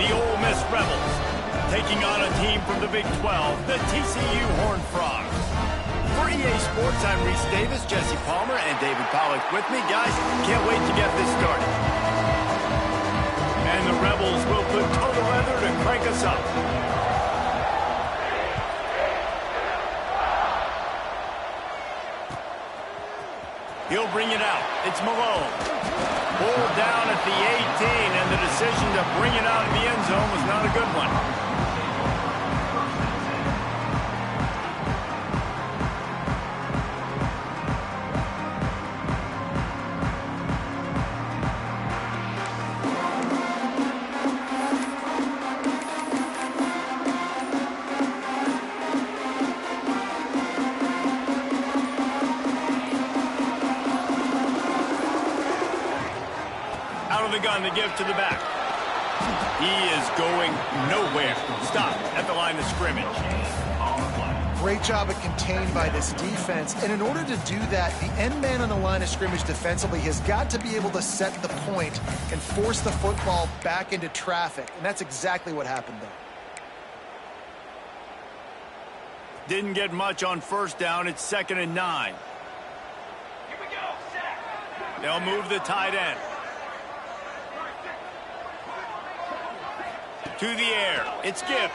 the Ole Miss Rebels, taking on a team from the Big 12, the TCU Horned Frogs. For EA Sports, I'm Reese Davis, Jesse Palmer, and David Pollack with me. Guys, can't wait to get this started. And the Rebels will put total leather to crank us up. He'll bring it out. It's Malone. Pulled down at the 18, and the decision to bring it out in the end zone was not a good one. Out of the gun to give to the back. He is going nowhere. Stop at the line of scrimmage. Great job of contained by this defense. And in order to do that, the end man on the line of scrimmage defensively has got to be able to set the point and force the football back into traffic. And that's exactly what happened there. Didn't get much on first down. It's 2nd and 9. Here we go. Set. They'll move the tight end. To the air, it's Gibbs.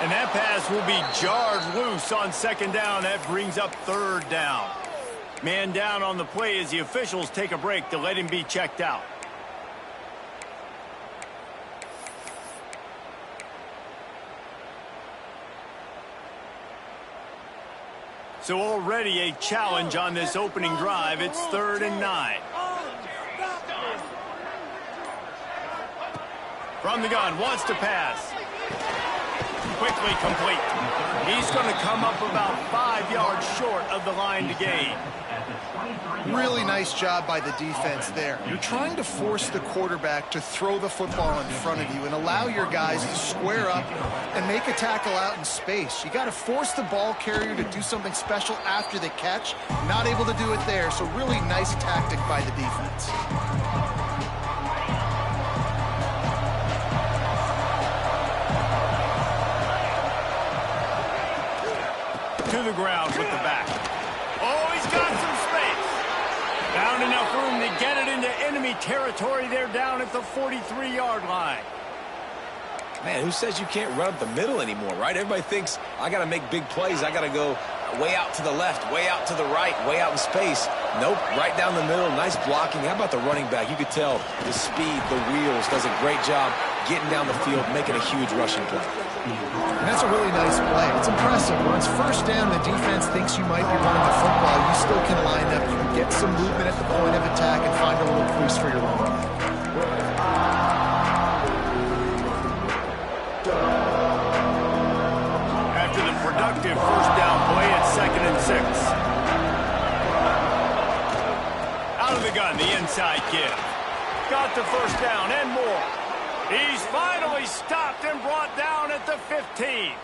And that pass will be jarred loose on 2nd down. That brings up 3rd down. Man down on the play as the officials take a break to let him be checked out. So already a challenge on this opening drive. It's 3rd and 9. From the gun, wants to pass. Quickly complete. He's going to come up about 5 yards short of the line to gain. Really nice job by the defense there. You're trying to force the quarterback to throw the football in front of you and allow your guys to square up and make a tackle out in space. You got to force the ball carrier to do something special after the catch. Not able to do it there, so really nice tactic by the defense. To the ground with the back. Oh, he's got some space. Found enough room to get it into enemy territory. They're down at the 43-yard line. Man, who says you can't run up the middle anymore, right? Everybody thinks, I got to make big plays. I got to go way out to the left, way out to the right, way out in space. Nope, right down the middle. Nice blocking. How about the running back? You could tell the speed, the wheels, does a great job getting down the field, making a huge rushing play. And that's a really nice play. It's impressive. When it's first down, the defense thinks you might be running the football. You still can line up, you can get some movement at the point of attack and find a little crease for your running back. After the productive first down play, it's 2nd and 6. Out of the gun, the inside give. Got the first down and more. He's finally stopped and brought down at the 15.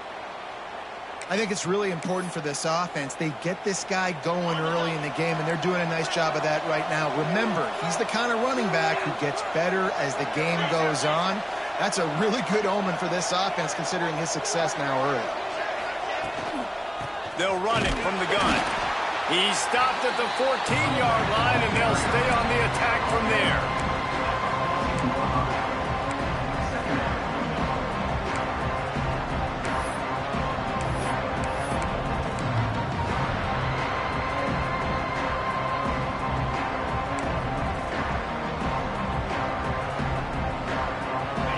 I think it's really important for this offense. They get this guy going early in the game, and they're doing a nice job of that right now. Remember, he's the kind of running back who gets better as the game goes on. That's a really good omen for this offense, considering his success now early. They'll run it from the gun. He's stopped at the 14-yard line, and they'll stay on the attack from there.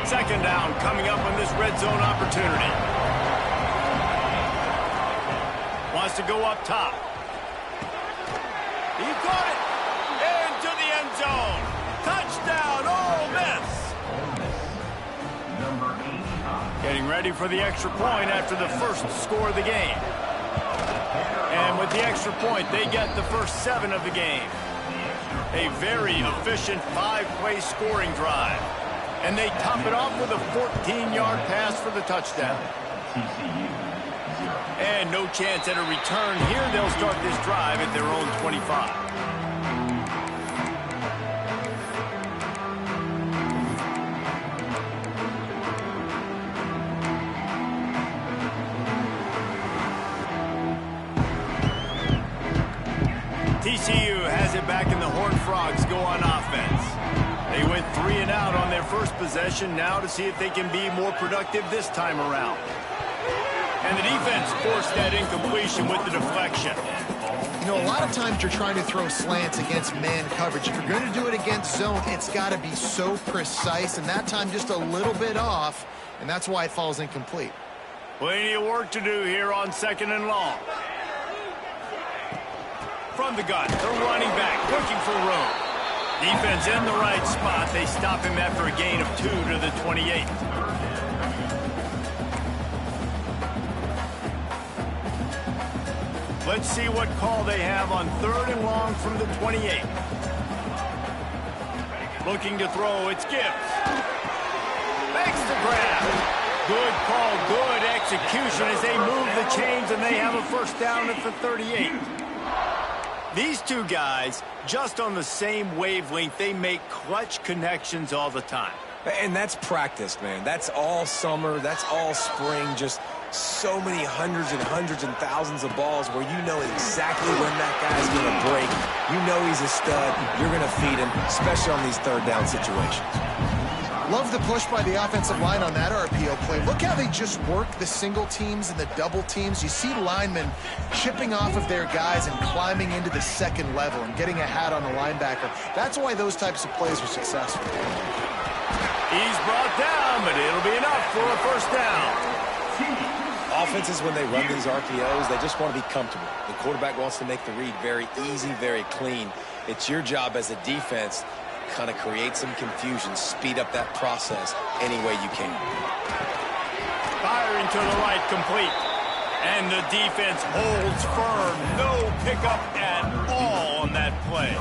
Second down coming up on this red zone opportunity. Wants to go up top. He got it into the end zone. Touchdown, Ole Miss. Getting ready for the extra point after the first score of the game. And with the extra point, they get the first 7 of the game. A very efficient 5-play scoring drive. And they top it off with a 14-yard pass for the touchdown. And no chance at a return here. They'll start this drive at their own 25. first possession now to see if they can be more productive this time around. And the defense forced that incompletion with the deflection. You know, a lot of times you're trying to throw slants against man coverage. If you're going to do it against zone, it's got to be so precise, and that time just a little bit off, and that's why it falls incomplete. Plenty of work to do here on 2nd and long. From the gun, they're running back, looking for room. Defense in the right spot. They stop him after a gain of 2 to the 28. Let's see what call they have on 3rd and long from the 28. Looking to throw, it's Gibbs. Makes the grab. Good call, good execution as they move the chains and they have a first down at the 38. These two guys, just on the same wavelength, they make clutch connections all the time. And that's practice, man. That's all summer. That's all spring. Just so many hundreds and thousands of balls where you know exactly when that guy's going to break. You know he's a stud. You're going to feed him, especially on these 3rd down situations. Love the push by the offensive line on that RPO play. Look how they just work the single teams and the double teams. You see linemen chipping off of their guys and climbing into the 2nd level and getting a hat on the linebacker. That's why those types of plays are successful. He's brought down, but it'll be enough for a first down. Offenses, when they run these RPOs, they just want to be comfortable. The quarterback wants to make the read very easy, very clean. It's your job as a defense to kind of create some confusion, speed up that process any way you can. Firing to the right, complete. And the defense holds firm. No pickup at all on that play.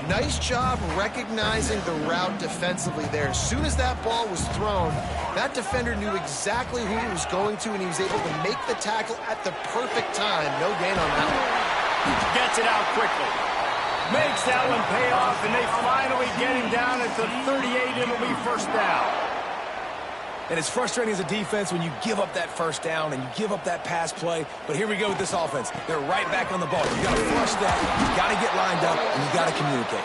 Nice job recognizing the route defensively there. As soon as that ball was thrown, that defender knew exactly who he was going to, and he was able to make the tackle at the perfect time. No gain on that one. Gets it out quickly. Makes that one pay off, and they finally get him down at the 38. It'll be first down. And it's frustrating as a defense when you give up that first down and you give up that pass play. But here we go with this offense. They're right back on the ball. You got to flush that. You got to get lined up, and you got to communicate.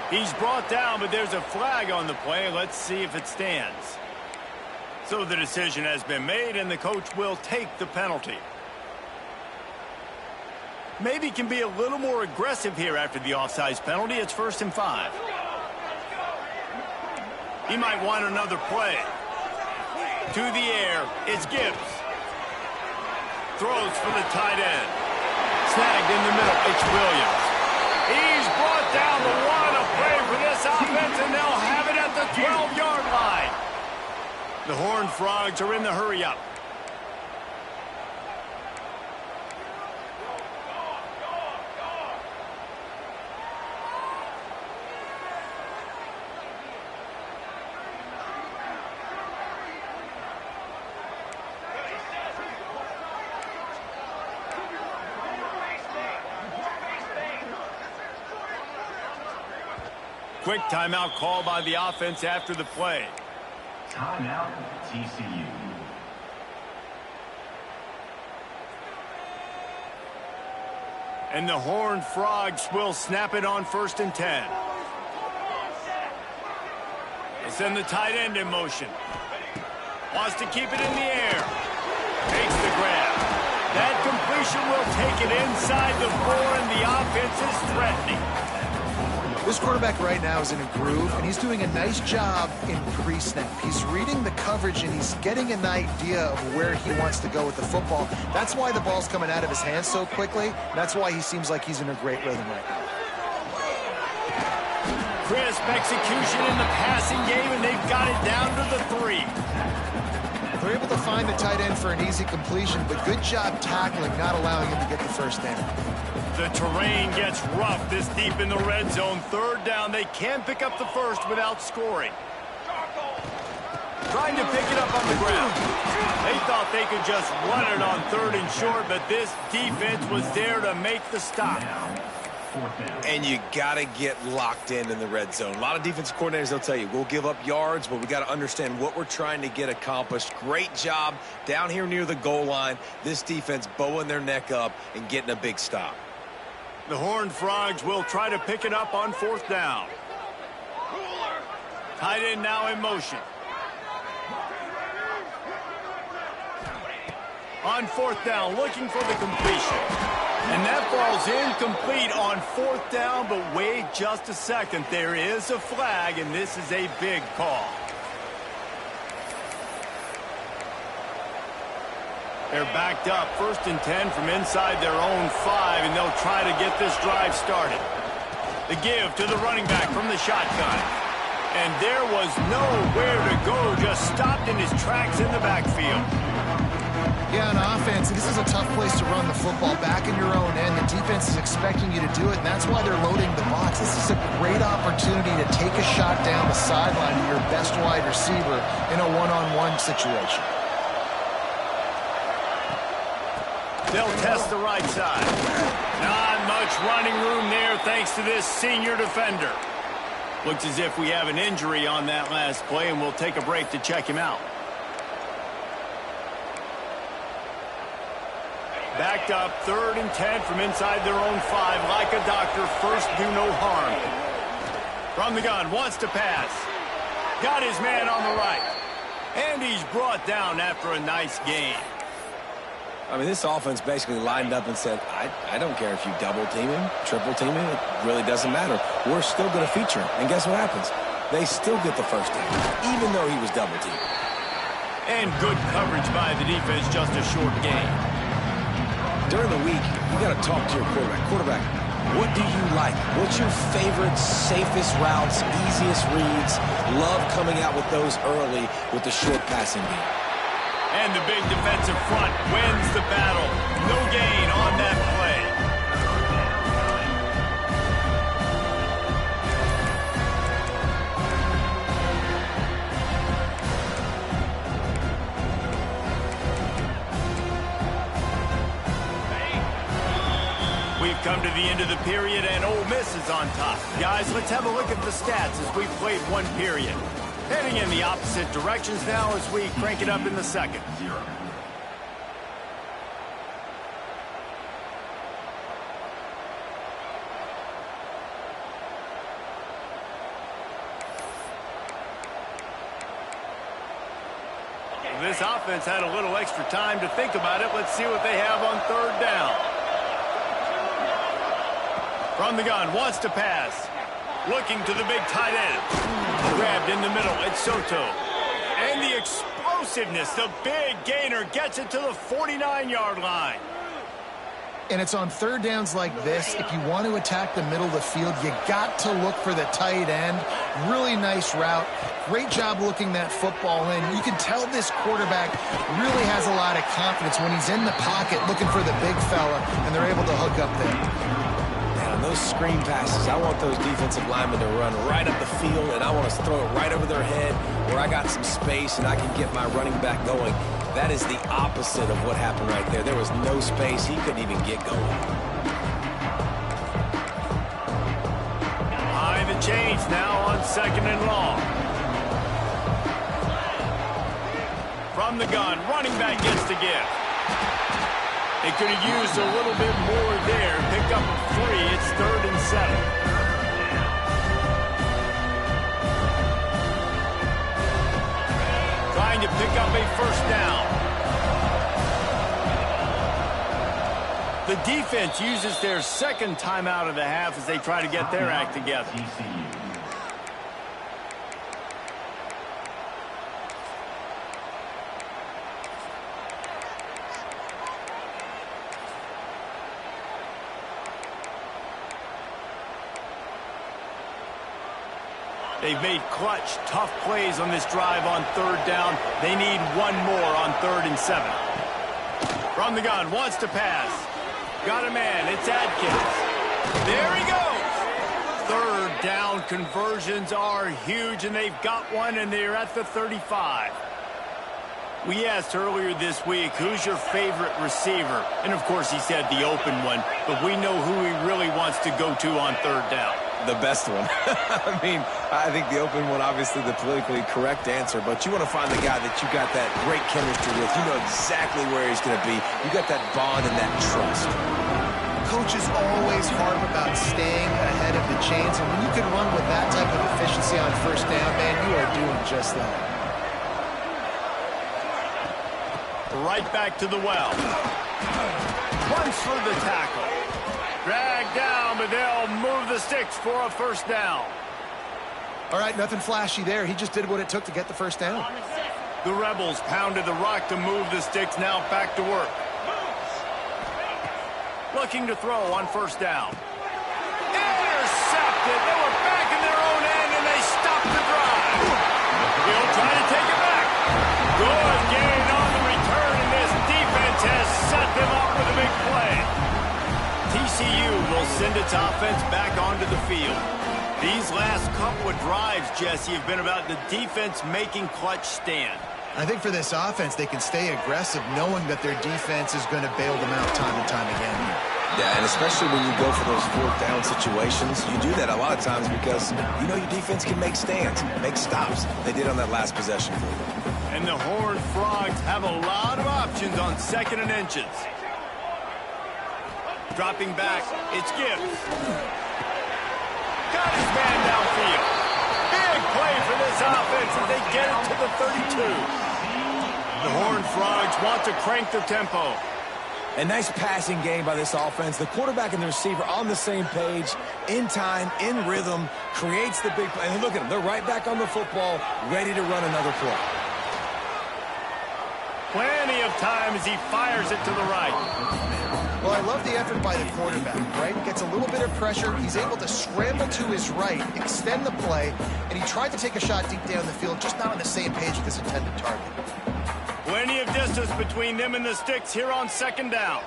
He's brought down, but there's a flag on the play. Let's see if it stands. So the decision has been made, and the coach will take the penalty. Maybe can be a little more aggressive here after the offsides penalty. It's 1st and 5. He might want another play. To the air, it's Gibbs. Throws for the tight end. Snagged in the middle, it's Williams. He's brought down the one. A play for this offense, and they'll have it at the 12-yard line. The Horned Frogs are in the hurry-up. Quick timeout call by the offense after the play. Timeout, TCU. And the Horned Frogs will snap it on 1st and 10. They send the tight end in motion. Wants to keep it in the air. Makes the grab. That completion will take it inside the 4, and the offense is threatening. This quarterback right now is in a groove, and he's doing a nice job in pre-snap. He's reading the coverage, and he's getting an idea of where he wants to go with the football. That's why the ball's coming out of his hands so quickly. That's why he seems like he's in a great rhythm right now. Crisp execution in the passing game, and they've got it down to the 3. They're able to find the tight end for an easy completion, but good job tackling, not allowing him to get the first down. The terrain gets rough this deep in the red zone. 3rd down. They can pick up the first without scoring. Trying to pick it up on the ground. They thought they could just run it on 3rd and short, but this defense was there to make the stop. And you got to get locked in the red zone. A lot of defensive coordinators, they'll tell you, we'll give up yards, but we got to understand what we're trying to get accomplished. Great job down here near the goal line. This defense bowing their neck up and getting a big stop. The Horned Frogs will try to pick it up on 4th down. Tight end now in motion. On fourth down, looking for the completion. And that ball's incomplete on fourth down, but wait just a second. There is a flag, and this is a big call. They're backed up, 1st and 10 from inside their own 5, and they'll try to get this drive started. The give to the running back from the shotgun. And there was nowhere to go, just stopped in his tracks in the backfield. Yeah, on offense, this is a tough place to run the football back in your own end. The defense is expecting you to do it, and that's why they're loading the box. This is a great opportunity to take a shot down the sideline to your best wide receiver in a one-on-one situation. They'll test the right side. Not much running room there thanks to this senior defender. Looks as if we have an injury on that last play, and we'll take a break to check him out. Backed up, 3rd and 10 from inside their own 5. Like a doctor, first do no harm. From the gun, wants to pass. Got his man on the right. And he's brought down after a nice gain. I mean, this offense basically lined up and said, I don't care if you double team him, triple team him. It really doesn't matter. We're still going to feature him. And guess what happens? They still get the first down, even though he was double teamed. And good coverage by the defense, just a short gain. During the week, you got to talk to your quarterback. Quarterback, what do you like? What's your favorite, safest routes, easiest reads? Love coming out with those early with the short passing game. And the big defensive front wins the battle. No gain on that play. We've come to the end of the period, and Ole Miss is on top. Guys, let's have a look at the stats as we've played one period. Heading in the opposite directions now as we crank it up in the second. This offense had a little extra time to think about it. Let's see what they have on 3rd down. From the gun, wants to pass. Looking to the big tight end. Grabbed in the middle, it's Soto. And the explosiveness, the big gainer gets it to the 49-yard line. And it's on 3rd downs like this. If you want to attack the middle of the field, you got to look for the tight end. Really nice route. Great job looking that football in. You can tell this quarterback really has a lot of confidence when he's in the pocket looking for the big fella, and they're able to hook up there. Those screen passes, I want those defensive linemen to run right up the field, and I want to throw it right over their head where I got some space and I can get my running back going. That is the opposite of what happened right there. There was no space. He couldn't even get going. Behind the chains now on 2nd and long. From the gun, running back gets the give. They could have used a little bit more there. Pick up a 3. It's 3rd and 7. Trying to pick up a 1st down. The defense uses their 2nd timeout of the half as they try to get their act together. They've made clutch, tough plays on this drive on 3rd down. They need one more on 3rd and 7. From the gun, wants to pass. Got a man, it's Adkins. There he goes. 3rd down conversions are huge, and they've got one, and they're at the 35. We asked earlier this week, who's your favorite receiver? And, of course, he said the open one, but we know who he really wants to go to on 3rd down. The best one. I mean, I think the open one, obviously the politically correct answer, but you want to find the guy that you got that great chemistry with. You know exactly where he's going to be. You got that bond and that trust. coaches always harp about staying ahead of the chains, and when you can run with that type of efficiency on first down, man, you are doing just that. Right back to the well. Runs for the tackle. Dragged down, but they'll move the sticks for a first down. All right, nothing flashy there. He just did what it took to get the first down. The Rebels pounded the rock to move the sticks, now back to work. Looking to throw on first down. Intercepted. They were back in their own end, and they stopped the drive. He'll try to take it back. Good gain on the return, and this defense has set them up with a big play. TCU will send its offense back onto the field. These last couple of drives, Jesse, have been about the defense making clutch stand. I think for this offense, they can stay aggressive knowing that their defense is going to bail them out time and time again. Yeah, and especially when you go for those fourth down situations, you do that a lot of times because you know your defense can make stands, make stops. They did on that last possession for you. And the Horned Frogs have a lot of options on 2nd and inches. Dropping back, it's Gibbs. Got his man downfield. Big play for this offense as they get it to the 32. The Horned Frogs want to crank the tempo. A nice passing game by this offense. The quarterback and the receiver on the same page, in time, in rhythm, creates the big play. And look at them. They're right back on the football, ready to run another play. Plenty of time as he fires it to the right. Well, I love the effort by the quarterback, right? Gets a little bit of pressure. He's able to scramble to his right, extend the play, and he tried to take a shot deep down the field, just not on the same page with his intended target. Plenty of distance between them and the sticks here on 2nd down.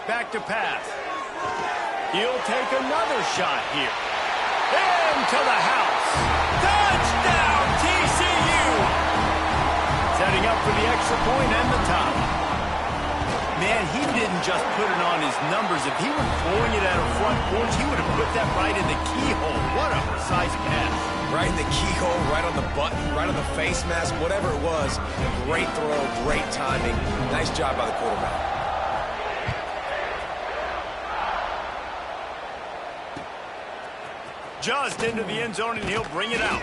Back to pass. He'll take another shot here. Into the house. Touchdown, TCU! Setting up for the extra point and the top. Man, he didn't just put it on his numbers. If he were throwing it at a front porch, he would have put that right in the keyhole. What a precise pass. Right in the keyhole, right on the button, right on the face mask, whatever it was. Great throw, great timing. Nice job by the quarterback. Just into the end zone, and he'll bring it out.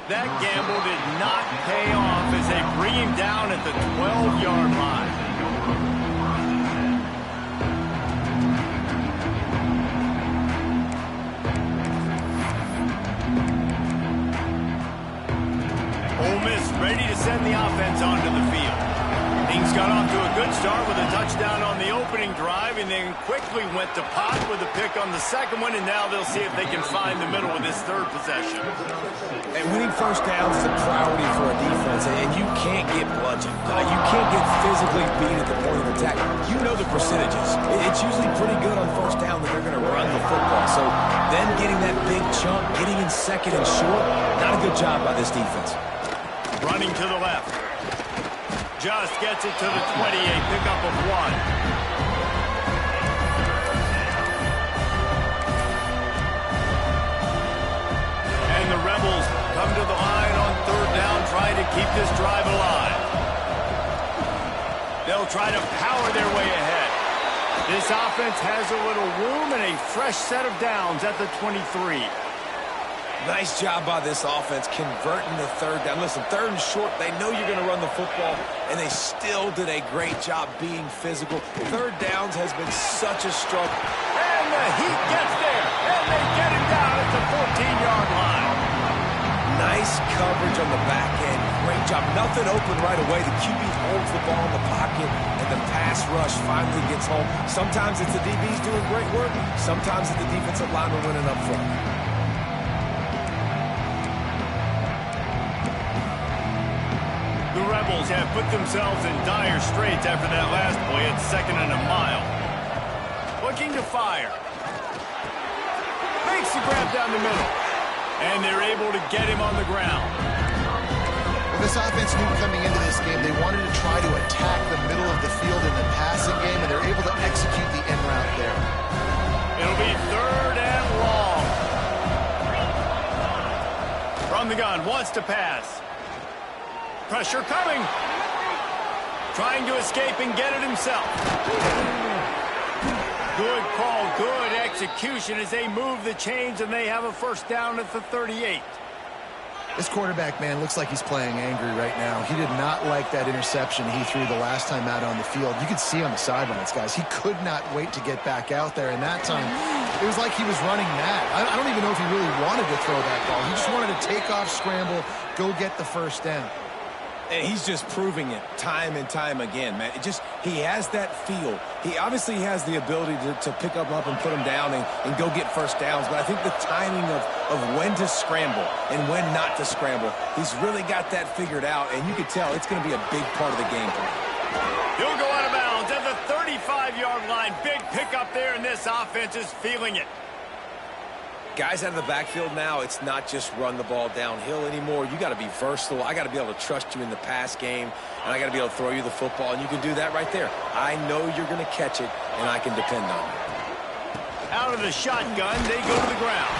That gamble did not pay off as they bring him down at the 12-yard line. Ole Miss ready to send the offense onto the field. Things got off to a good start with a touchdown on the opening drive, and then quickly went to pot with a pick on the second one, and now they'll see if they can find the middle with this third possession. And winning first downs is a priority for a defense, and you can't get bludgeoned. You can't get physically beat at the point of attack. You know the percentages. It's usually pretty good on first down that they're going to run the football. So then getting that big chunk, getting in second and short, not a good job by this defense. Running to the left. Just gets it to the 28, pickup of 1. And the Rebels come to the line on 3rd down, trying to keep this drive alive. They'll try to power their way ahead. This offense has a little room and a fresh set of downs at the 23. Nice job by this offense converting the 3rd down. Listen, 3rd and short, they know you're going to run the football, and they still did a great job being physical. 3rd downs has been such a struggle. And the heat gets there, and they get him down at the 14-yard line. Nice coverage on the back end. Great job. Nothing open right away. The QB holds the ball in the pocket, and the pass rush finally gets home. Sometimes it's the DBs doing great work. Sometimes it's the defensive lineman winning up front. The Rebels have put themselves in dire straits after that last play at 2nd and a mile. Looking to fire. Makes the grab down the middle. And they're able to get him on the ground. Well, this offense knew coming into this game they wanted to try to attack the middle of the field in the passing game, and they're able to execute the end route there. It'll be 3rd and long. From the gun. gun, wants to pass. Pressure coming. Trying to escape and get it himself. Good call, good execution as they move the chains and they have a first down at the 38. This quarterback, man, looks like he's playing angry right now. He did not like that interception he threw the last time out on the field. You could see on the sidelines, guys. He could not wait to get back out there. And that time, it was like he was running mad. I don't even know if he really wanted to throw that ball. He just wanted to take off, scramble, go get the first down. And he's just proving it time and time again, man. He has that feel. He obviously has the ability to pick up and put him down and go get first downs. But I think the timing of when to scramble and when not to scramble, he's really got that figured out. And you can tell it's going to be a big part of the game plan. He'll go out of bounds at the 35-yard line. Big pickup there, and this offense is feeling it. Guys out of the backfield now, it's not just run the ball downhill anymore. You got to be versatile. I got to be able to trust you in the pass game, and I got to be able to throw you the football, and you can do that right there. I know you're going to catch it, and I can depend on you. Out of the shotgun, they go to the ground.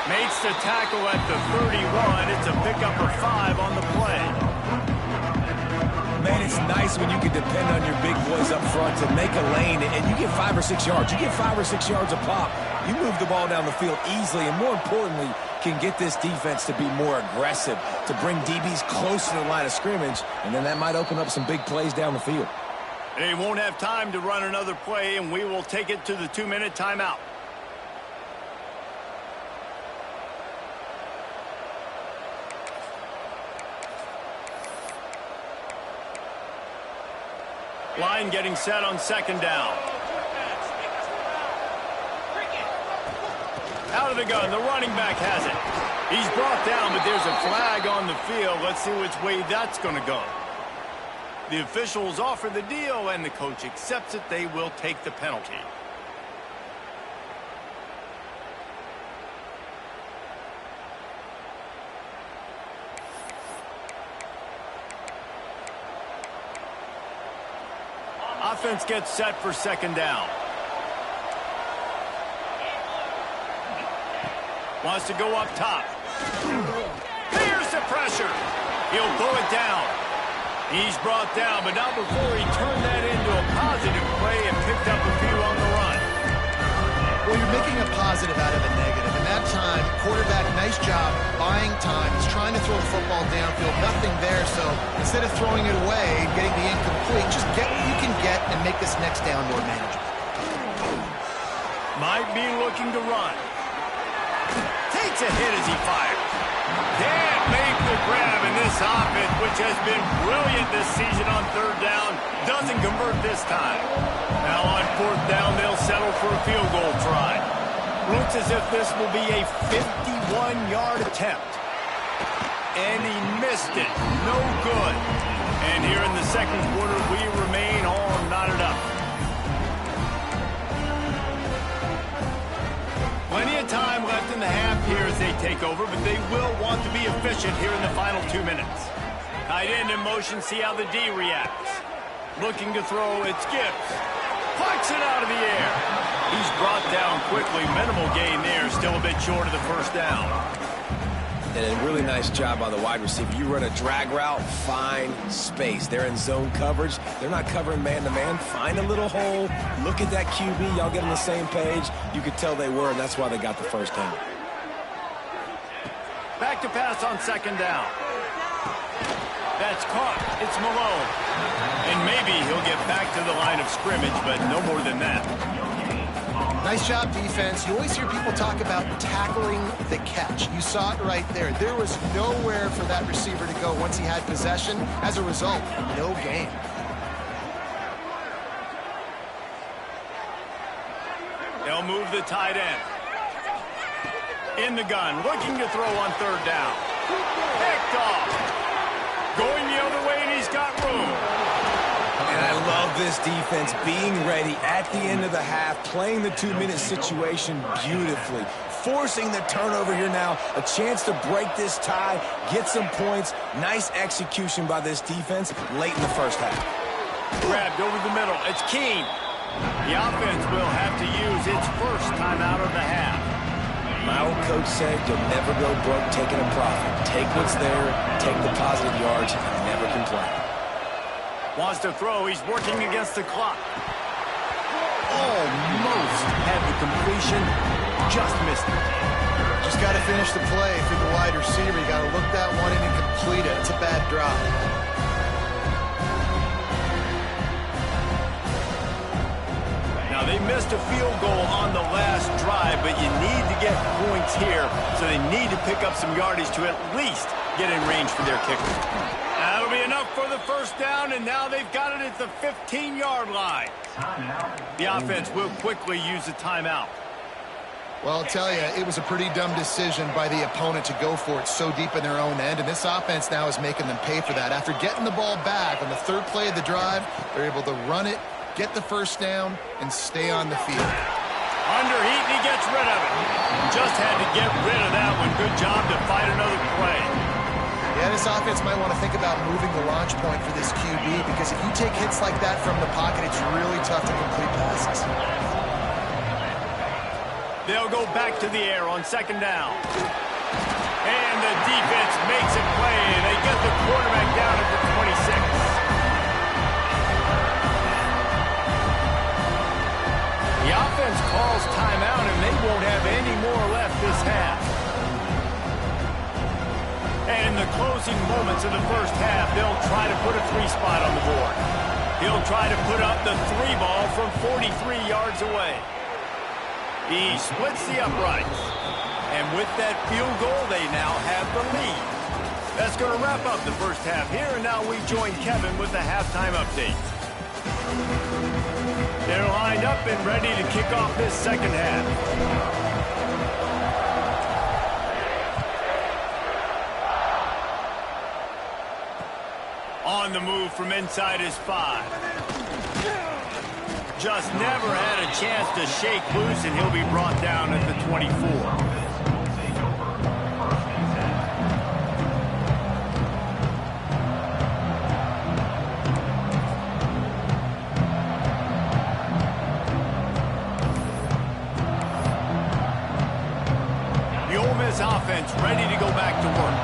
Makes the tackle at the 31. It's a pickup of 5 on the play. Man, it's nice when you can depend on your big boys up front to make a lane, and you get 5 or 6 yards. You get 5 or 6 yards a pop. You move the ball down the field easily, and more importantly, can get this defense to be more aggressive, to bring DBs close to the line of scrimmage, and then that might open up some big plays down the field. They won't have time to run another play, and we will take it to the 2-minute timeout. Line getting set on second down. Out of the gun, the running back has it. He's brought down, but there's a flag on the field. Let's see which way that's going to go. The officials offer the deal, and the coach accepts it. They will take the penalty. Offense gets set for second down. Wants to go up top. Here's the pressure. He'll pull it down. He's brought down, but not before he turned that into a positive play and picked up a few on the run. Well, you're making a positive out of a negative. And that time, quarterback, nice job buying time. He's trying to throw the football downfield. Nothing there, so instead of throwing it away, getting the incomplete, just get what you can get and make this next down more manageable. Might be looking to run. Takes a hit as he fires. Can't make the grab, and this offense, which has been brilliant this season on third down, doesn't convert this time. Now on fourth down, they'll settle for a field goal try. Looks as if this will be a 51-yard attempt. And he missed it. No good. And here in the second quarter, we remain all knotted up. Plenty of time left in the half here as they take over, but they will want to be efficient here in the final 2 minutes. Tight end in motion, see how the D reacts. Looking to throw, it's Gibbs. Pucks it out of the air. He's brought down quickly. Minimal gain there, still a bit short of the first down. And a really nice job by the wide receiver. You run a drag route, find space. They're in zone coverage. They're not covering man-to-man. Find a little hole. Look at that QB. Y'all get on the same page. You could tell they were, and that's why they got the first down. Back to pass on second down. That's caught. It's Malone. And maybe he'll get back to the line of scrimmage, but no more than that. Nice job, defense. You always hear people talk about tackling the catch. You saw it right there. There was nowhere for that receiver to go once he had possession. As a result, no gain. They'll move the tight end. In the gun, looking to throw on third down. Picked off. Going the other way, and he's got room. And I love this defense being ready at the end of the half, playing the 2-minute situation beautifully, forcing the turnover here now, a chance to break this tie, get some points. Nice execution by this defense late in the first half. Grabbed over the middle. It's Keene. The offense will have to use its first timeout of the half. My old coach said you'll never go broke taking a profit. Take what's there, take the positive yards, and never complain. Wants to throw. He's working against the clock. Almost had the completion. Just missed it. Just got to finish the play through the wide receiver. You got to look that one in and complete it. It's a bad drop. Now, they missed a field goal on the last drive, but you need to get points here, so they need to pick up some yardage to at least get in range for their kicker. That'll be enough for the first down, and now they've got it at the 15-yard line. The offense will quickly use a timeout. Well, I'll tell you, it was a pretty dumb decision by the opponent to go for it so deep in their own end, and this offense now is making them pay for that. After getting the ball back on the third play of the drive, they're able to run it, get the first down, and stay on the field. Under heat, and he gets rid of it. Just had to get rid of that one. Good job to fight another play. Yeah, this offense might want to think about moving the launch point for this QB, because if you take hits like that from the pocket, it's really tough to complete passes. They'll go back to the air on second down. And the defense makes a play. They get the quarterback down at the 26. The offense calls timeout, and they won't have any more left this half. And in the closing moments of the first half, they'll try to put a 3 spot on the board. He'll try to put up the 3 ball from 43 yards away. He splits the uprights. And with that field goal, they now have the lead. That's going to wrap up the first half here, and now we join Kevin with the halftime update. They're lined up and ready to kick off this second half. On the move from inside his 5. Just never had a chance to shake loose, and he'll be brought down at the 24. The Ole Miss offense ready to go back to work.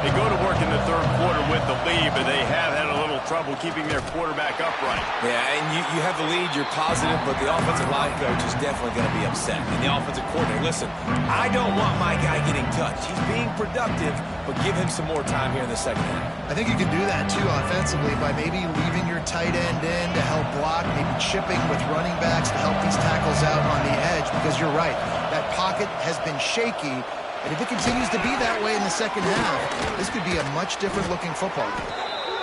They go to work in the third quarter with the lead, but they have had a little trouble keeping their quarterback upright. Yeah, and you have the lead, you're positive, but the offensive line coach is definitely going to be upset. And the offensive coordinator, listen, I don't want my guy getting touched. He's being productive, but give him some more time here in the second half. I think you can do that, too, offensively, by maybe leaving your tight end in to help block, maybe chipping with running backs to help these tackles out on the edge, because you're right. That pocket has been shaky, and if it continues to be that way in the second half, this could be a much different-looking football game.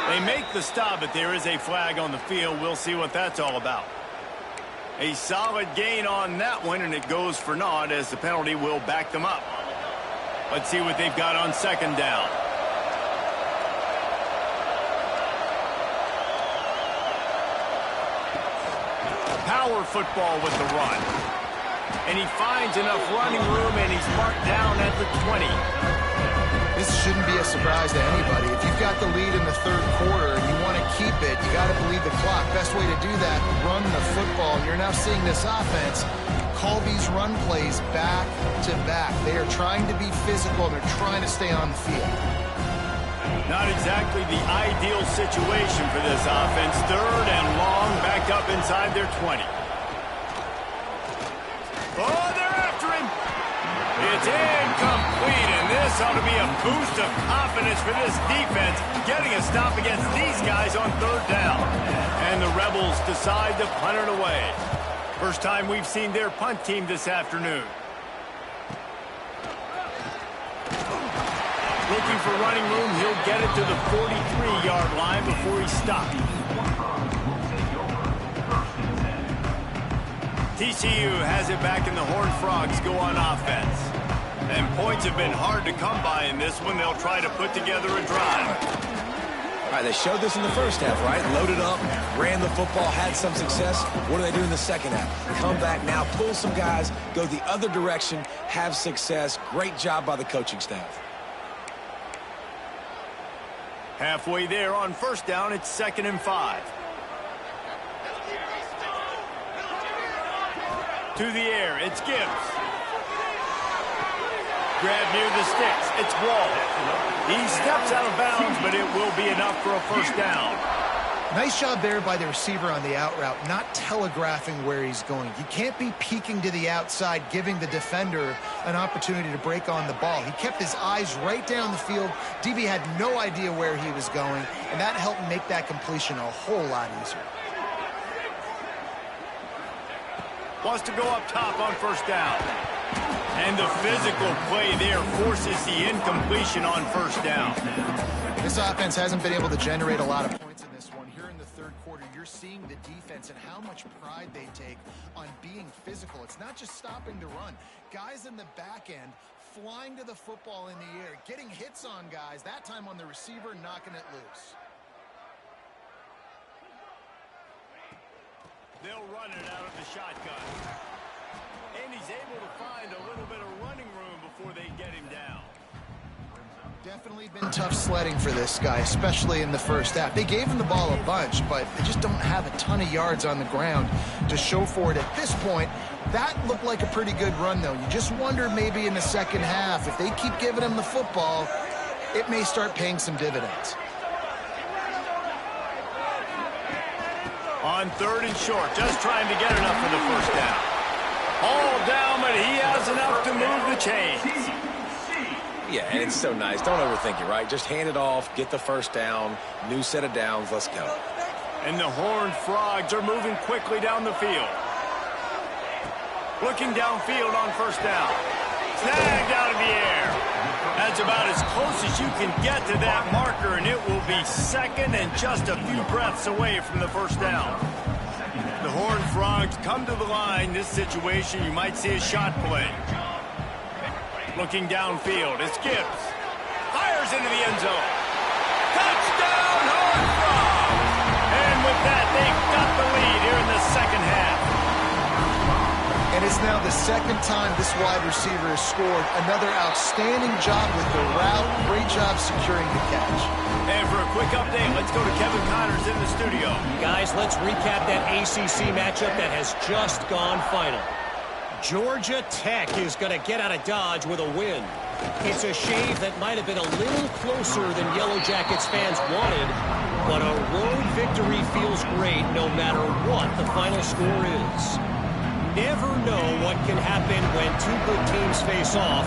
They make the stop, but there is a flag on the field. We'll see what that's all about. A solid gain on that one, and it goes for naught as the penalty will back them up. Let's see what they've got on second down. Power football with the run. And he finds enough running room, and he's marked down at the 20. This shouldn't be a surprise to anybody. If you've got the lead in the third quarter and you want to keep it, you got to believe the clock. Best way to do that, run the football. And you're now seeing this offense call these run plays back to back. They are trying to be physical, and they're trying to stay on the field. Not exactly the ideal situation for this offense. Third and long, backed up inside their 20. Oh, they're after him. It's incomplete, and this ought to be a boost of confidence for this defense, getting a stop against these guys on third down. And the Rebels decide to punt it away. First time we've seen their punt team this afternoon. Looking for running room, he'll get it to the 43-yard line before he stops. TCU has it back, and the Horned Frogs go on offense. And points have been hard to come by in this one. They'll try to put together a drive. All right, they showed this in the first half, right? Loaded up, ran the football, had some success. What do they do in the second half? Come back now, pull some guys, go the other direction, have success. Great job by the coaching staff. Halfway there on first down, it's 2nd and 5. To the air, it's Gibbs. Grab near the sticks. It's Wall. He steps out of bounds, but it will be enough for a first down. Nice job there by the receiver on the out route, not telegraphing where he's going. You can't be peeking to the outside, giving the defender an opportunity to break on the ball. He kept his eyes right down the field. DB had no idea where he was going, and that helped make that completion a whole lot easier. Wants to go up top on first down. And the physical play there forces the incompletion on first down. This offense hasn't been able to generate a lot of points in this one. Here in the third quarter, you're seeing the defense and how much pride they take on being physical. It's not just stopping the run. Guys in the back end flying to the football in the air, getting hits on guys, that time on the receiver, knocking it loose. They'll run it out of the shotgun. And he's able to find a little bit of running room before they get him down. Definitely been tough sledding for this guy, especially in the first half. They gave him the ball a bunch, but they just don't have a ton of yards on the ground to show for it at this point. That looked like a pretty good run, though. You just wonder maybe in the second half, if they keep giving him the football, it may start paying some dividends. On third and short, just trying to get enough for the first down. All down, but he has enough to move the chains. Yeah, and it's so nice. Don't overthink it, right? Just hand it off, get the first down, new set of downs, let's go. And the Horned Frogs are moving quickly down the field. Looking downfield on first down. Snagged out of the air. That's about as close as you can get to that marker, and it will be second and just a few breaths away from the first down. The Horned Frogs come to the line. This situation, you might see a shot play. Looking downfield, it's Gibbs. Fires into the end zone. Touchdown, Horned Frogs! And with that, they've got the lead here in the second half. And it's now the second time this wide receiver has scored. Another outstanding job with the route. Great job securing the catch. And for a quick update, let's go to Kevin Connors in the studio. Guys, let's recap that ACC matchup that has just gone final. Georgia Tech is going to get out of Dodge with a win. It's a shave that might have been a little closer than Yellow Jackets fans wanted, but a road victory feels great no matter what the final score is. Never know what can happen when two good teams face off,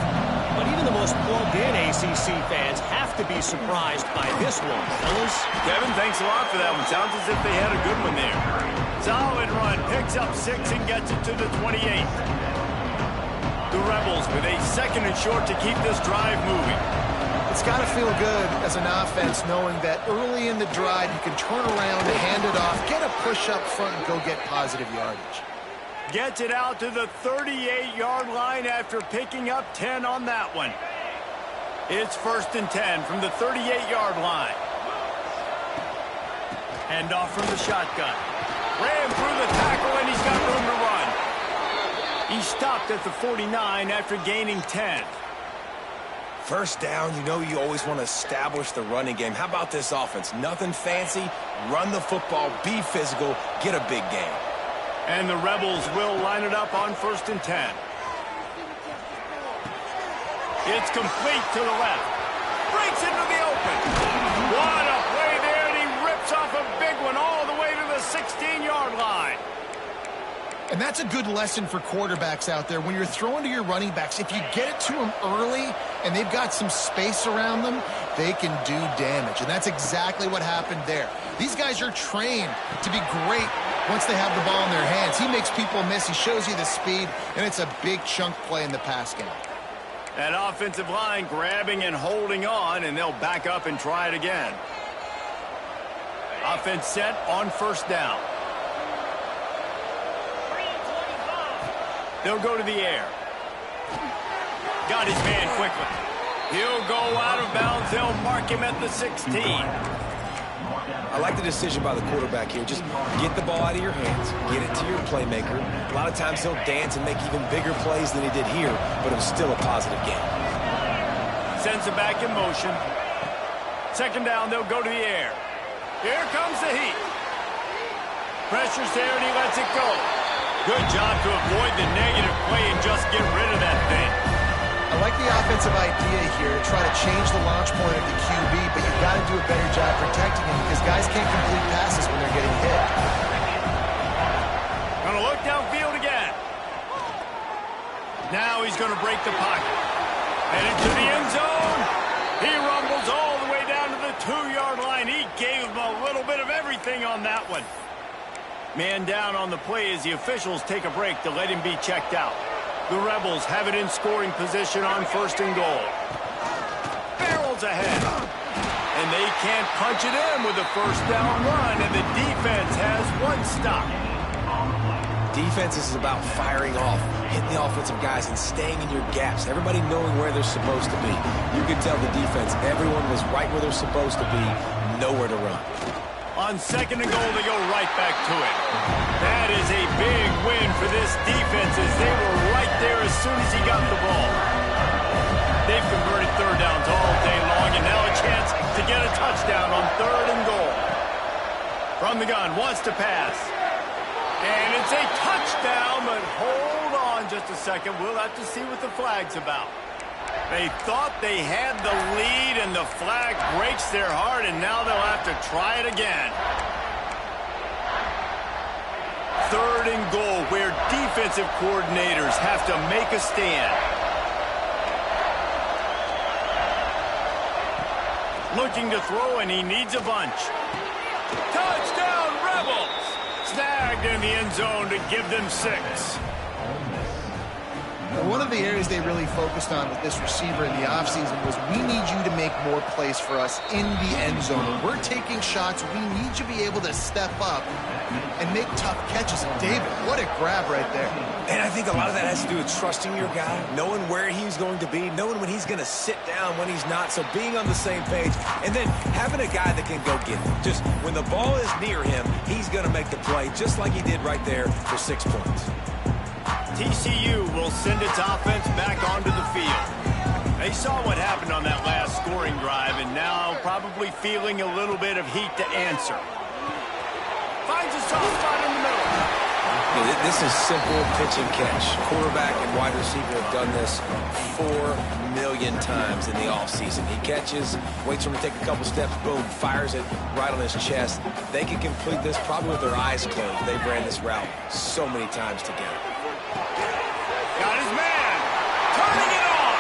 but even the most plugged-in ACC fans have to be surprised by this one, fellas. Kevin, thanks a lot for that one. Sounds as if they had a good one there. Solid run, picks up 6 and gets it to the 28. The Rebels with a second and short to keep this drive moving. It's got to feel good as an offense knowing that early in the drive you can turn around and hand it off, get a push up front, and go get positive yardage. Gets it out to the 38-yard line after picking up 10 on that one. It's 1st and 10 from the 38-yard line. Hand off from the shotgun. Ran through the tackle, and he's got room to run. He stopped at the 49 after gaining 10. First down, you know you always want to establish the running game. How about this offense? Nothing fancy. Run the football, be physical, get a big gain. And the Rebels will line it up on 1st and 10. It's complete to the left. Breaks into the open. What a play there, and he rips off a big one all the way to the 16-yard line. And that's a good lesson for quarterbacks out there. When you're throwing to your running backs, if you get it to them early and they've got some space around them, they can do damage. And that's exactly what happened there. These guys are trained to be great once they have the ball in their hands. He makes people miss. He shows you the speed, and it's a big chunk play in the pass game. That offensive line grabbing and holding on, and they'll back up and try it again. Offense set on 1st down. They'll go to the air. Got his man quickly. He'll go out of bounds. They'll mark him at the 16. I like the decision by the quarterback here. Just get the ball out of your hands, get it to your playmaker. A lot of times he'll dance and make even bigger plays than he did here, but it was still a positive game. Sends it back in motion. 2nd down, they'll go to the air. Here comes the heat. Pressure's there, and he lets it go. Good job to avoid the negative play and just get rid of that thing. I like the offensive idea here to try to change the launch point of the QB, but you've got to do a better job protecting him because guys can't complete passes when they're getting hit. Gonna look downfield again. Now he's gonna break the pocket. And into the end zone. He rumbles all the way down to the 2-yard line. He gave him a little bit of everything on that one. Man down on the play as the officials take a break to let him be checked out. The Rebels have it in scoring position on 1st and goal. Barrels ahead. And they can't punch it in with a 1st down run, and the defense has 1 stop. Defense is about firing off, hitting the offensive guys and staying in your gaps. Everybody knowing where they're supposed to be. You can tell the defense, everyone was right where they're supposed to be, nowhere to run. On 2nd and goal, they go right back to it. That is a big win for this defense as they were right there as soon as he got the ball. They've converted 3rd downs all day long, and now a chance to get a touchdown on 3rd and goal. From the gun, wants to pass. And it's a touchdown, but hold on just a second. We'll have to see what the flag's about. They thought they had the lead, and the flag breaks their heart, and now they'll have to try it again. 3rd and goal, where defensive coordinators have to make a stand. Looking to throw, and he needs a bunch. Touchdown, Rebels! Snagged in the end zone to give them 6. One of the areas they really focused on with this receiver in the offseason was we need you to make more plays for us in the end zone. When we're taking shots, we need you to be able to step up and make tough catches. And David, what a grab right there. And I think a lot of that has to do with trusting your guy, knowing where he's going to be, knowing when he's going to sit down, when he's not, so being on the same page, and then having a guy that can go get it. Just when the ball is near him, he's going to make the play, just like he did right there for 6 points. TCU will send its offense back onto the field. They saw what happened on that last scoring drive, and now probably feeling a little bit of heat to answer. Finds a soft spot in the middle. This is simple pitch and catch. Quarterback and wide receiver have done this 4 million times in the offseason. He catches, waits for him to take a couple steps, boom, fires it right on his chest. They can complete this probably with their eyes closed. They've ran this route so many times together. Got his man. Turning it on.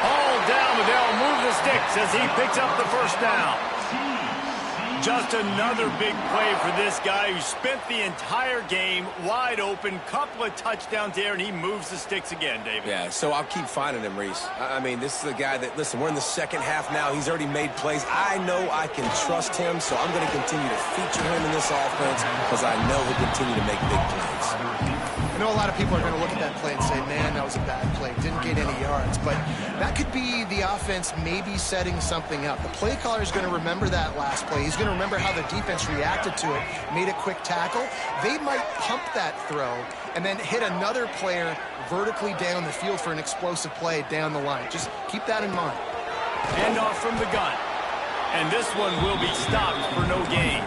All down, but they'll move the sticks as he picks up the 1st down. Just another big play for this guy who spent the entire game wide open, couple of touchdowns there, and he moves the sticks again, David. Yeah, so I'll keep finding him, Reese. I mean, this is a guy that, listen, we're in the 2nd half now. He's already made plays. I know I can trust him, so I'm going to continue to feature him in this offense because I know he'll continue to make big plays. I know a lot of people are going to look at that play and say, man, that was a bad play. Didn't gain any yards. But that could be the offense maybe setting something up. The play caller is going to remember that last play. He's going to remember how the defense reacted to it, made a quick tackle. They might pump that throw and then hit another player vertically down the field for an explosive play down the line. Just keep that in mind. Handoff from the gun. And this one will be stopped for no gain.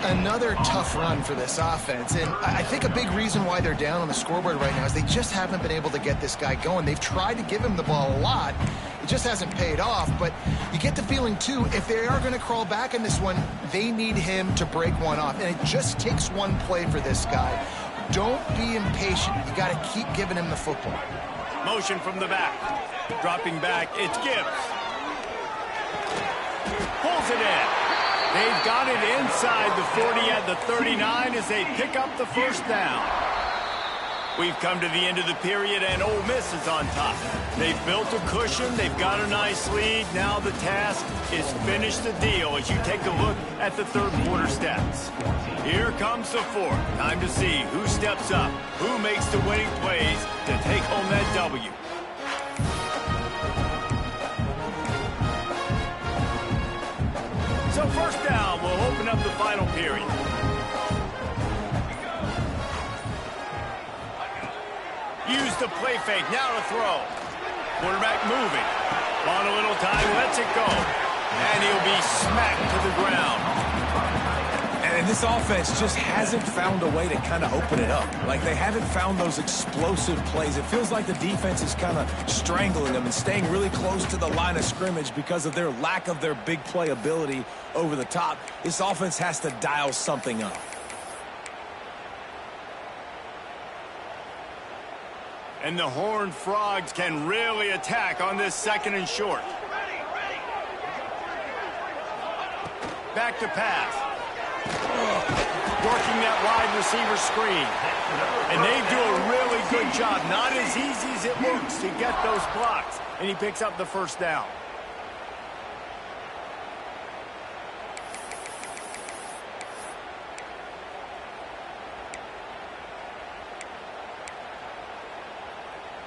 Another tough run for this offense, and I think a big reason why they're down on the scoreboard right now is they just haven't been able to get this guy going. They've tried to give him the ball a lot. It just hasn't paid off, but you get the feeling, too, if they are going to crawl back in this one, they need him to break one off, and it just takes one play for this guy. Don't be impatient. You got to keep giving him the football. Motion from the back. Dropping back, it's Gibbs. Pulls it in. They've got it inside the 40 at the 39 as they pick up the 1st down. We've come to the end of the period, and Ole Miss is on top. They've built a cushion. They've got a nice lead. Now the task is finish the deal as you take a look at the 3rd quarter stats. Here comes the 4th. Time to see who steps up, who makes the winning plays to take home that W. So 1st down will open up the final period. Use the play fake, now to throw. Quarterback moving. On a little time, lets it go. And he'll be smacked to the ground. And this offense just hasn't found a way to kind of open it up. Like, they haven't found those explosive plays. It feels like the defense is kind of strangling them and staying really close to the line of scrimmage because of their lack of their big play ability over the top. This offense has to dial something up. And the Horned Frogs can really attack on this 2nd and short. Back to pass. Working that wide receiver screen. And they do a really good job. Not as easy as it looks to get those blocks. And he picks up the 1st down.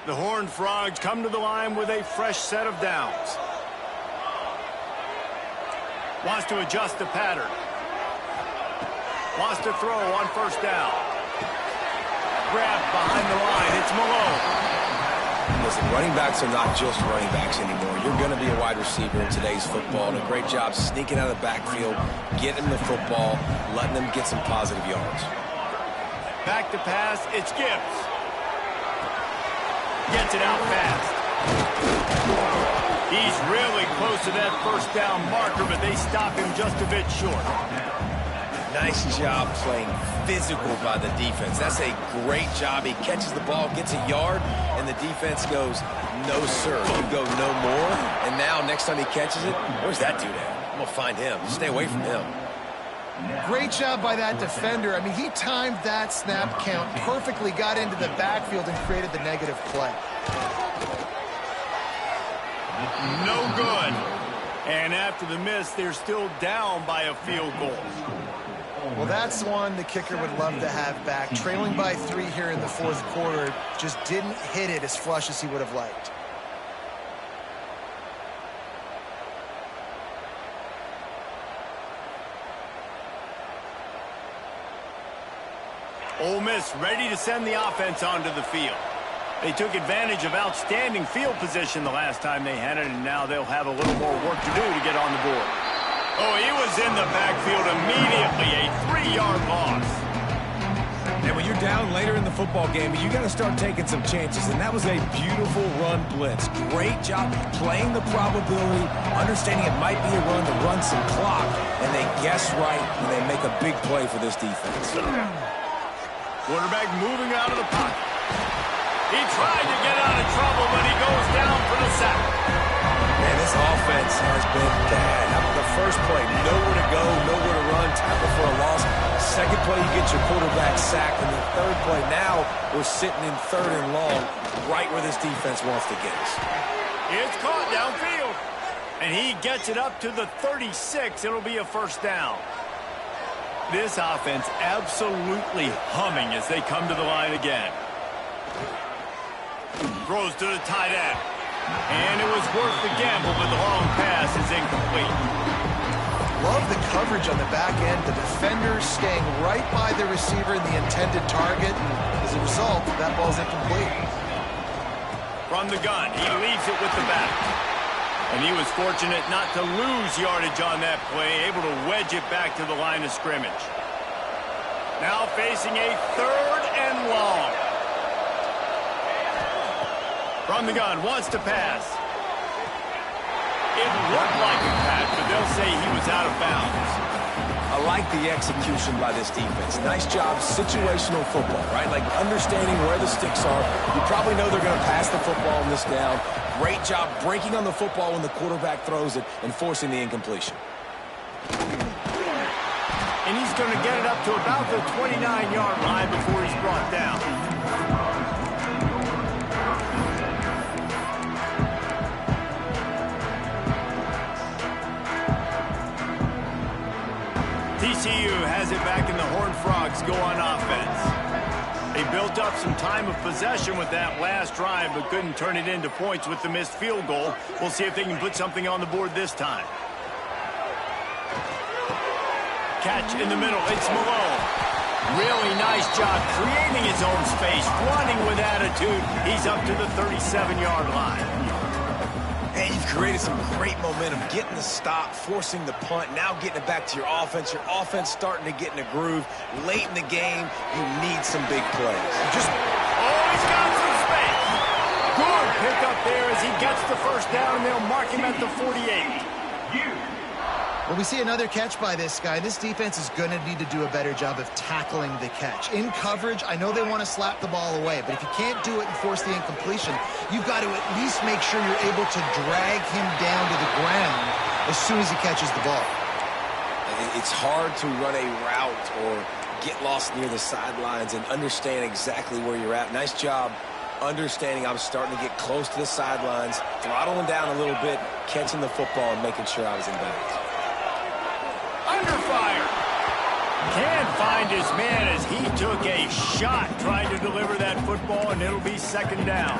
The Horned Frogs come to the line with a fresh set of downs. Wants to adjust the pattern. Wants to throw on 1st down. Grabbed behind the line. It's Malone. Listen, running backs are not just running backs anymore. You're going to be a wide receiver in today's football. And a great job sneaking out of the backfield, getting the football, letting them get some positive yards. Back to pass. It's Gibbs. Gets it out fast. He's really close to that 1st down marker, but they stop him just a bit short. Nice job playing physical by the defense. That's a great job. He catches the ball, gets a yard, and the defense goes, no, sir. You go no more. And now, next time he catches it, where's that dude at? I'm going to find him. Stay away from him. Great job by that defender. I mean, he timed that snap count perfectly, got into the backfield and created the negative play. No good. And after the miss, they're still down by a field goal. Well, that's one the kicker would love to have back. Trailing by 3 here in the 4th quarter, just didn't hit it as flush as he would have liked. Ole Miss ready to send the offense onto the field. They took advantage of outstanding field position the last time they had it, and now they'll have a little more work to do to get on the board. Oh, he was in the backfield immediately, a 3-yard loss. And when you're down later in the football game, you got to start taking some chances, and that was a beautiful run blitz. Great job playing the probability, understanding it might be a run to run some clock, and they guess right, and they make a big play for this defense. Quarterback moving out of the pocket. He tried to get out of trouble, but he goes down for the sack. Man, this offense has been bad. The first play, nowhere to go, nowhere to run, tackle for a loss. Second play, you get your quarterback sacked. And the 3rd play, now we're sitting in 3rd and long, right where this defense wants to get us. It's caught downfield. And he gets it up to the 36. It'll be a 1st down. This offense absolutely humming as they come to the line again. Throws to the tight end. And it was worth the gamble, but the long pass is incomplete. Love the coverage on the back end. The defender staying right by the receiver in the intended target. And as a result, that ball's incomplete. From the gun, he leaves it with the back. And he was fortunate not to lose yardage on that play, able to wedge it back to the line of scrimmage. Now facing a 3rd and long. From the gun, wants to pass. It looked like a pass, but they'll say he was out of bounds. I like the execution by this defense. Nice job, situational football, right? Like understanding where the sticks are. You probably know they're going to pass the football on this down. Great job breaking on the football when the quarterback throws it and forcing the incompletion. And he's going to get it up to about the 29-yard line before he's brought down. TCU has it back, and the Horned Frogs go on offense. They built up some time of possession with that last drive, but couldn't turn it into points with the missed field goal. We'll see if they can put something on the board this time. Catch in the middle. It's Malone. Really nice job creating his own space, running with attitude. He's up to the 37-yard line. Man, you've created some great momentum, getting the stop, forcing the punt, now getting it back to your offense. Your offense starting to get in a groove. Late in the game, you need some big plays. He's got some space. Good pickup there as he gets the first down, and they'll mark him at the 48. Well, we see another catch by this guy. This defense is going to need to do a better job of tackling the catch. In coverage, I know they want to slap the ball away, but if you can't do it and force the incompletion, you've got to at least make sure you're able to drag him down to the ground as soon as he catches the ball. It's hard to run a route or get lost near the sidelines and understand exactly where you're at. Nice job understanding I'm starting to get close to the sidelines, throttling down a little bit, catching the football, and making sure I was in bounds. Under fire. Can't find his man as he took a shot trying to deliver that football, and it'll be second down.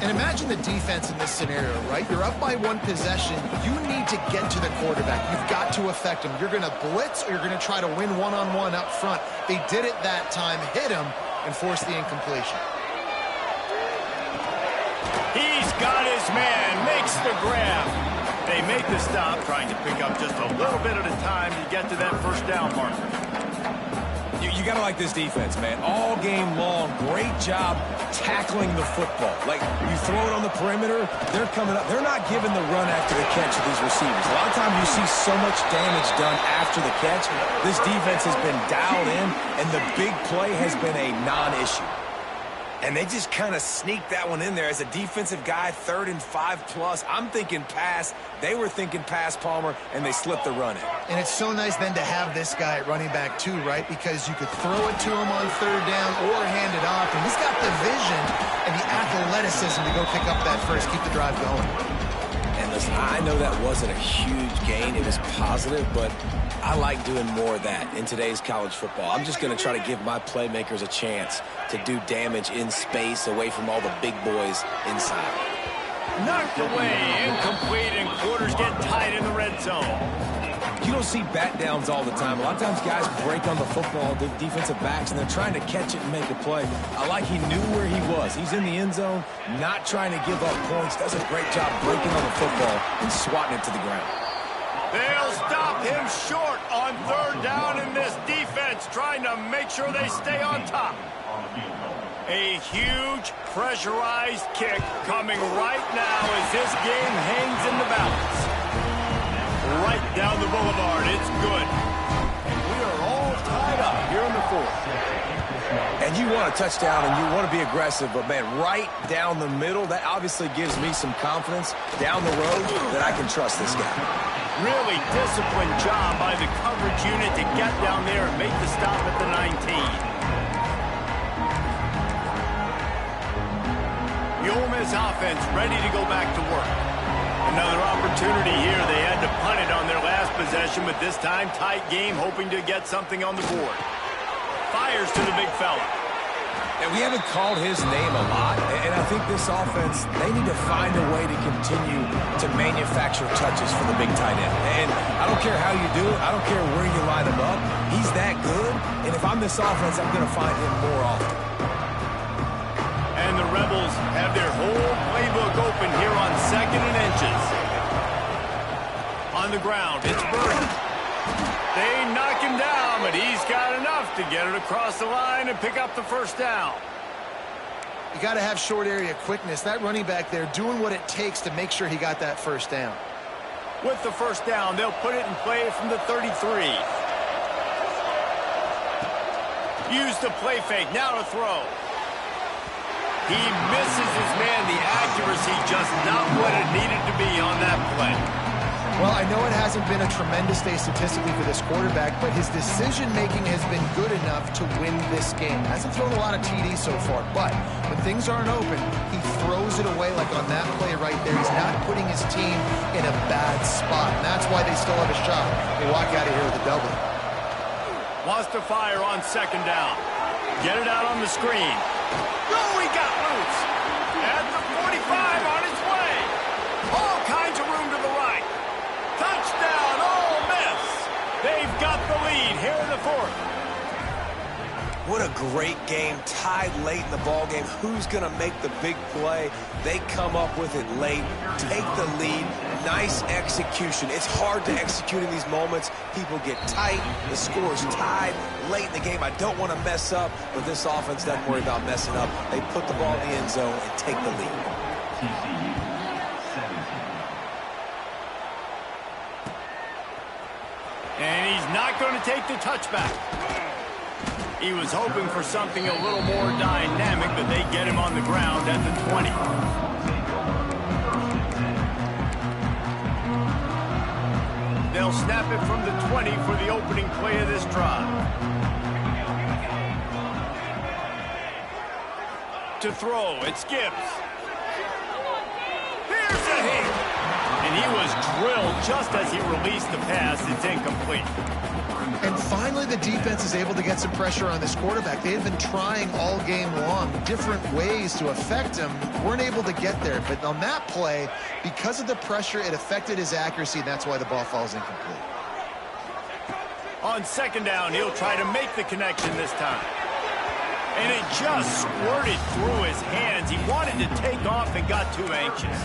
And imagine the defense in this scenario, right? You're up by one possession. You need to get to the quarterback. You've got to affect him. You're going to blitz or you're going to try to win one-on-one up front. They did it that time, hit him, and forced the incompletion. He's got his man, makes the grab. They make the stop, trying to pick up just a little bit at a time to get to that first down marker. You got to like this defense, man. All game long, great job tackling the football. Like, you throw it on the perimeter, they're coming up. They're not giving the run after the catch to these receivers. A lot of times you see so much damage done after the catch. This defense has been dialed in, and the big play has been a non-issue. And they just kind of sneaked that one in there. As a defensive guy, 3rd and 5+. I'm thinking pass. They were thinking pass, Palmer, and they slipped the run in. And it's so nice then to have this guy at running back too, right? Because you could throw it to him on 3rd down or hand it off. And he's got the vision and the athleticism to go pick up that first, keep the drive going. And listen, I know that wasn't a huge gain. It was positive, but I like doing more of that in today's college football. I'm just going to try to give my playmakers a chance to do damage in space away from all the big boys inside. Knocked away, incomplete, and quarters get tight in the red zone. You don't see bat downs all the time. A lot of times guys break on the football, the defensive backs, and they're trying to catch it and make a play. I like he knew where he was. He's in the end zone, not trying to give up points. Does a great job breaking on the football and swatting it to the ground. They'll stop him short on 3rd down in this defense, trying to make sure they stay on top. A huge pressurized kick coming right now as this game hangs in the balance. Right down the boulevard, it's good. And we are all tied up here in the 4th. And you want a touchdown and you want to be aggressive, but man, right down the middle, that obviously gives me some confidence down the road that I can trust this guy. Really disciplined job by the coverage unit to get down there and make the stop at the 19. The Ole Miss offense ready to go back to work. Another opportunity here. They had to punt it on their last possession, but this time tight game, hoping to get something on the board. Fires to the big fella. And we haven't called his name a lot, and I think this offense, they need to find a way to continue to manufacture touches for the big tight end. And I don't care how you do it. I don't care where you line him up. He's that good, and if I'm this offense, I'm going to find him more often. And the Rebels have their whole playbook open here on 2nd and inches. On the ground, it's Burton. They knock him down, but he's got enough to get it across the line and pick up the first down. You got to have short area quickness. That running back there doing what it takes to make sure he got that first down. With the first down, they'll put it in play from the 33. Use the play fake, now to throw. He misses his man. The accuracy just not what it needed to be on that play. Well, I know it hasn't been a tremendous day statistically for this quarterback, but his decision-making has been good enough to win this game. Hasn't thrown a lot of TDs so far, but when things aren't open, he throws it away like on that play right there. He's not putting his team in a bad spot, and that's why they still have a shot. They walk out of here with a W. Wants to fire on 2nd down. Get it out on the screen. Oh, he got loose. At the 45 on his way. All kinds of room to the right. Touchdown, Ole Miss. They've got the lead here in the 4th. What a great game, tied late in the ball game. Who's going to make the big play? They come up with it late, take the lead. Nice execution. It's hard to execute in these moments. People get tight. The score is tied late in the game. I don't want to mess up, but this offense doesn't worry about messing up. They put the ball in the end zone and take the lead. TCU 17. And he's not going to take the touchback. He was hoping for something a little more dynamic, but they get him on the ground at the 20. They'll snap it from the 20 for the opening play of this drive. To throw, it's Gibbs. Here's a hit. And he was drilled just as he released the pass. It's incomplete. And finally, the defense is able to get some pressure on this quarterback. They had been trying all game long different ways to affect him. Weren't able to get there. But on that play, because of the pressure, it affected his accuracy, and that's why the ball falls incomplete. On second down, he'll try to make the connection this time. And it just squirted through his hands. He wanted to take off and got too anxious.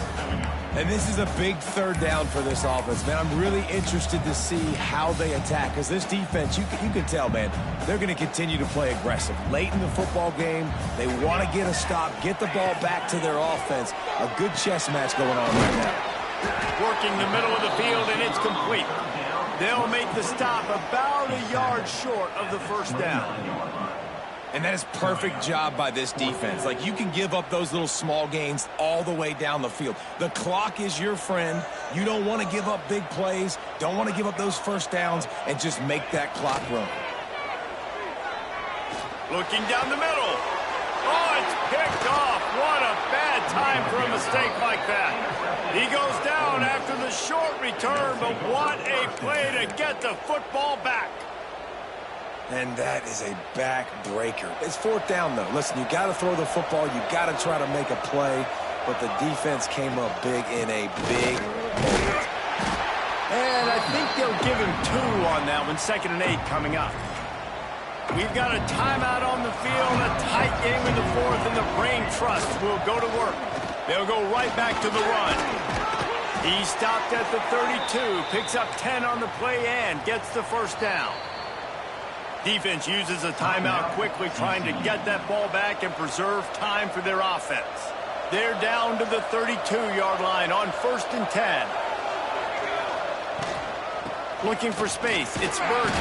And this is a big third down for this offense, man. I'm really interested to see how they attack, because this defense, you can tell, man, they're going to continue to play aggressive. Late in the football game, they want to get a stop, get the ball back to their offense. A good chess match going on right now. Working the middle of the field, and it's complete. They'll make the stop about a yard short of the first down. And that is perfect job by this defense. Like, you can give up those little small gains all the way down the field. The clock is your friend. You don't want to give up big plays, don't want to give up those first downs, and just make that clock run. Looking down the middle. Oh, it's picked off. What a bad time for a mistake like that. He goes down after the short return, but what a play to get the football back. And that is a backbreaker. It's fourth down, though. Listen, you got to throw the football. You got to try to make a play. But the defense came up big in a big moment. And I think they'll give him 2 on that one. 2nd and 8 coming up. We've got a timeout on the field, a tight game in the fourth, and the Brain Trust will go to work. They'll go right back to the run. He stopped at the 32, picks up 10 on the play and gets the first down. Defense uses a timeout quickly, trying to get that ball back and preserve time for their offense. They're down to the 32-yard line on 1st and 10. Looking for space, it's Burton.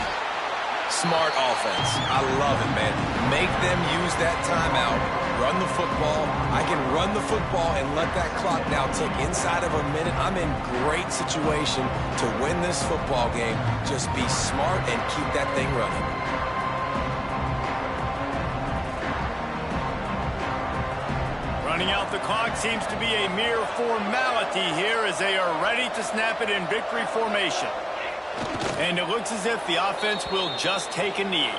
Smart offense. I love it, man. Make them use that timeout. Run the football. I can run the football and let that clock now tick inside of a minute. I'm in great situation to win this football game. Just be smart and keep that thing running. Running out the clock seems to be a mere formality here as they are ready to snap it in victory formation. And it looks as if the offense will just take a knee.